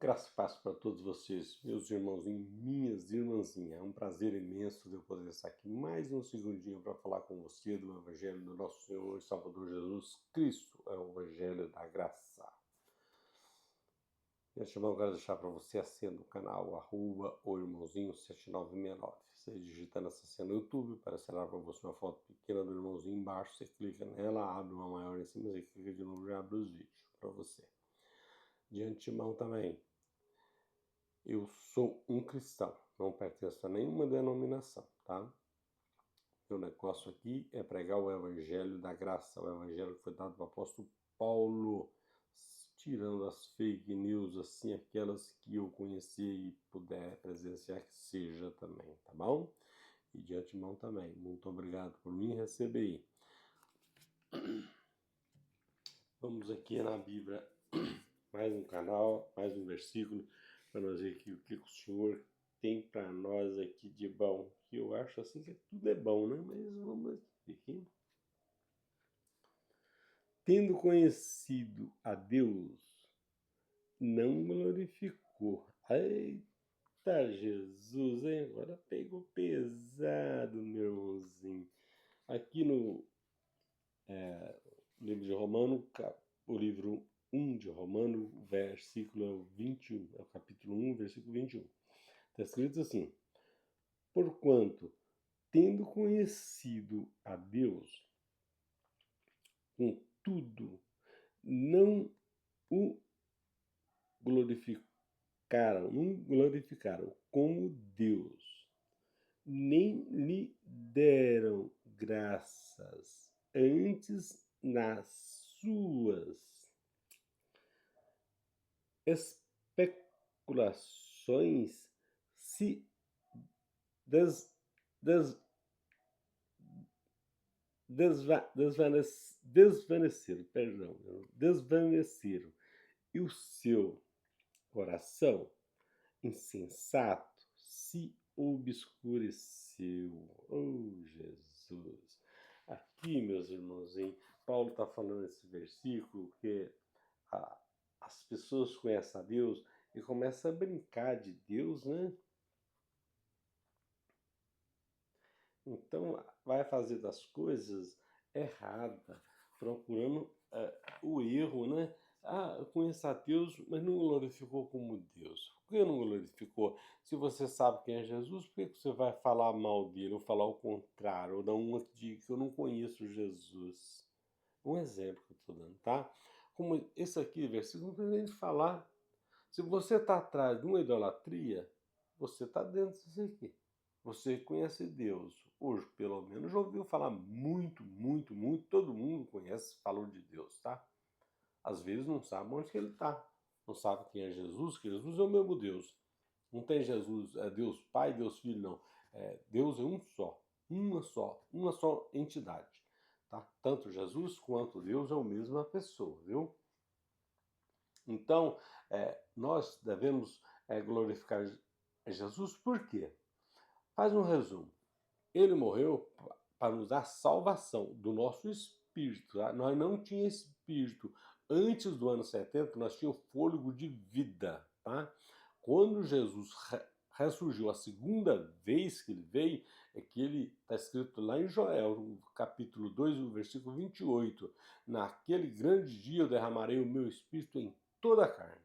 Graça e paz para todos vocês, meus irmãos e minhas irmãzinhas. É um prazer imenso de eu poder estar aqui mais um segundinho para falar com você do Evangelho do nosso Senhor e Salvador Jesus Cristo, é o Evangelho da Graça. De antemão, eu quero deixar para você a senha do canal, @oirmãozinho7969. Você digitando essa senha no YouTube, aparecerá para você uma foto pequena do irmãozinho embaixo, você clica nela, abre uma maior em cima, você clica de novo e abre os vídeos para você. De antemão também, eu sou um cristão, não pertenço a nenhuma denominação, tá? Meu negócio aqui é pregar o Evangelho da Graça, o Evangelho que foi dado para o apóstolo Paulo, tirando as fake news, assim, aquelas que eu conheci e puder presenciar que seja também, tá bom? E de antemão também, muito obrigado por me receber aí. Vamos aqui na Bíblia, mais um canal, mais um versículo, para nós ver aqui o que o Senhor tem para nós aqui de bom. Que eu acho assim que tudo é bom, né? Mas vamos aqui. Tendo conhecido a Deus, não glorificou. Eita Jesus, hein? Agora pegou pesado, meu irmãozinho. Aqui no livro de Romano, o livro 1 de Romano, versículo 21, é o capítulo 1, versículo 21. Está escrito assim: porquanto, tendo conhecido a Deus, contudo, não o glorificaram como Deus, nem lhe deram graças, antes nas suas especulações se des, des, desvaneceram, e o seu coração insensato se obscureceu. Oh, Jesus! Aqui, meus irmãos, Paulo está falando nesse versículo que as pessoas conhecem a Deus e começam a brincar de Deus, né? Então, vai fazer das coisas erradas, procurando o erro, né? Eu conheço a Deus, mas não glorificou como Deus. Por que não glorificou? Se você sabe quem é Jesus, por que você vai falar mal dele, ou falar o contrário, ou dar uma que diga que eu não conheço Jesus? Um exemplo que eu estou dando, tá? Como esse aqui, versículo, não precisa nem falar. Se você está atrás de uma idolatria, você está dentro disso aqui. Você conhece Deus. Hoje, pelo menos, já ouviu falar muito, muito, muito. Todo mundo conhece, falou de Deus, tá? Às vezes não sabe onde que ele está. Não sabe quem é Jesus, que Jesus é o mesmo Deus. Não tem Jesus, é Deus Pai, Deus Filho, não. Deus é um só. Uma só entidade. Tá? Tanto Jesus quanto Deus é a mesma pessoa, viu? Então, nós devemos glorificar Jesus por quê? Faz um resumo. Ele morreu para nos dar salvação do nosso espírito. Tá? Nós não tínhamos espírito. Antes do ano 70, nós tínhamos fôlego de vida. Tá? Quando Jesus ressurgiu a segunda vez que ele veio, é que ele está escrito lá em Joel, no capítulo 2, o versículo 28. Naquele grande dia eu derramarei o meu espírito em toda a carne.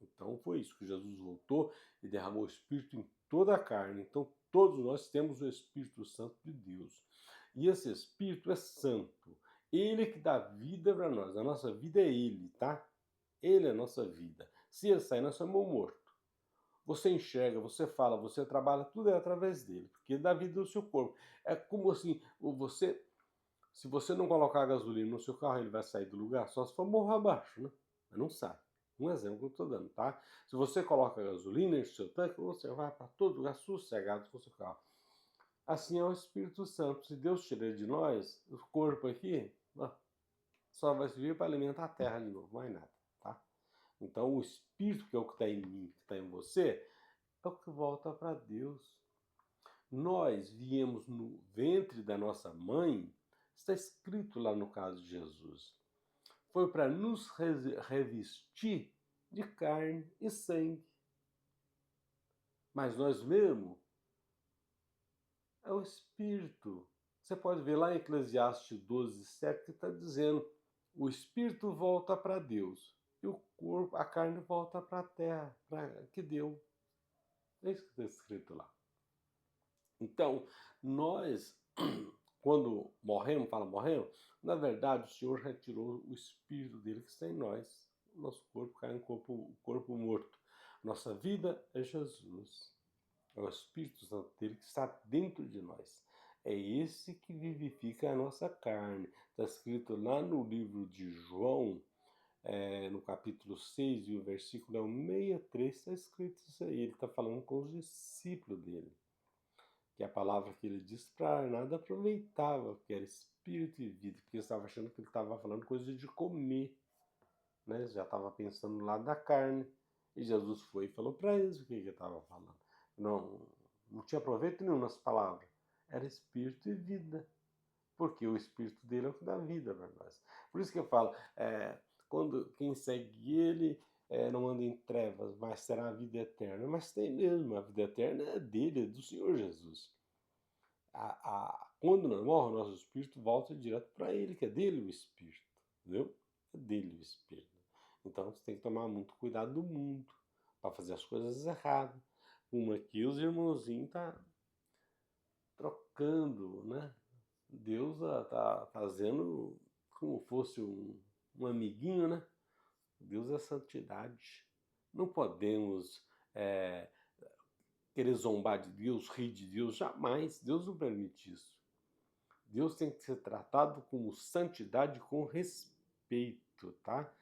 Então foi isso que Jesus voltou e derramou o Espírito em toda a carne. Então todos nós temos o Espírito Santo de Deus. E esse Espírito é santo. Ele que dá vida para nós. A nossa vida é Ele, tá? Ele é a nossa vida. Se Ele sair, nós somos mortos. Você enxerga, você fala, você trabalha, tudo é através dele. Porque ele dá vida no seu corpo. É como assim, se você não colocar gasolina no seu carro, ele vai sair do lugar? Só se for morro abaixo, né? Mas não sai. Um exemplo que eu estou dando, tá? Se você coloca gasolina no seu tanque, você vai para todo lugar sossegado com o seu carro. Assim é o Espírito Santo. Se Deus tirar de nós, o corpo aqui, só vai servir para alimentar a terra de novo, mais nada, tá? Então o Espírito, que é o que está em mim, que está em você, é o que volta para Deus. Nós viemos no ventre da nossa mãe, está escrito lá no caso de Jesus. Foi para nos revestir de carne e sangue. Mas nós mesmos é o Espírito. Você pode ver lá em Eclesiastes 12:7 que está dizendo: o Espírito volta para Deus e o corpo, a carne volta para a terra, para que deu. É isso que está escrito lá. Então, nós, quando morremos, na verdade o Senhor retirou o Espírito dele que está em nós. O nosso corpo cai em corpo morto. Nossa vida é Jesus. É o Espírito Santo dele que está dentro de nós. É esse que vivifica a nossa carne. Está escrito lá no livro de João, no capítulo 6, e o versículo é o 63, está escrito isso aí. Ele está falando com os discípulos dele. Que a palavra que ele disse para nada aproveitava, que era espírito e vida, porque eu estava achando que ele estava falando coisa de comer, né? Já estava pensando lá da carne. E Jesus foi e falou para eles o que ele estava falando. Não tinha proveito nenhum nas palavras. Era espírito e vida. Porque o espírito dele é o que dá vida para nós. Por isso que eu falo, quando quem segue ele não anda em trevas, mas terá a vida eterna. Mas tem mesmo, a vida eterna é dele, é do Senhor Jesus. Quando nós morremos, o nosso espírito volta direto para ele, que é dele o espírito. Entendeu? É dele o espírito. Então você tem que tomar muito cuidado do mundo para fazer as coisas erradas. Como aqui os irmãozinhos tá trocando, né? Deus tá fazendo como fosse um amiguinho, né? Deus é santidade. Não podemos querer zombar de Deus, rir de Deus, jamais. Deus não permite isso. Deus tem que ser tratado como santidade com respeito, tá?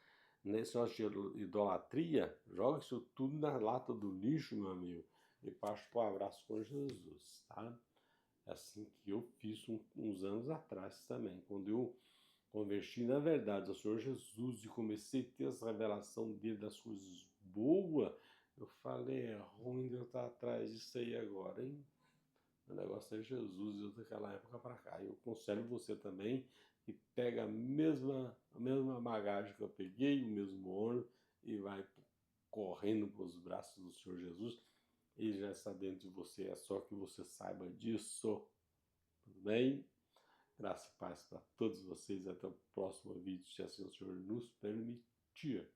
Nesse negócio de idolatria, joga isso tudo na lata do lixo, meu amigo, e parte para o abraço com Jesus, tá? É assim que eu fiz uns anos atrás também, quando eu converti na verdade ao Senhor Jesus e comecei a ter essa revelação dele das coisas boas, eu falei, é ruim de eu estar atrás disso aí agora, hein? O negócio é Jesus, eu daquela época para cá. Eu aconselho você também que pega a mesma bagagem que eu peguei, o mesmo ônibus, e vai correndo para os braços do Senhor Jesus. Ele já está dentro de você, é só que você saiba disso. Tudo bem? Graça e paz para todos vocês. Até o próximo vídeo, se assim o Senhor nos permitir.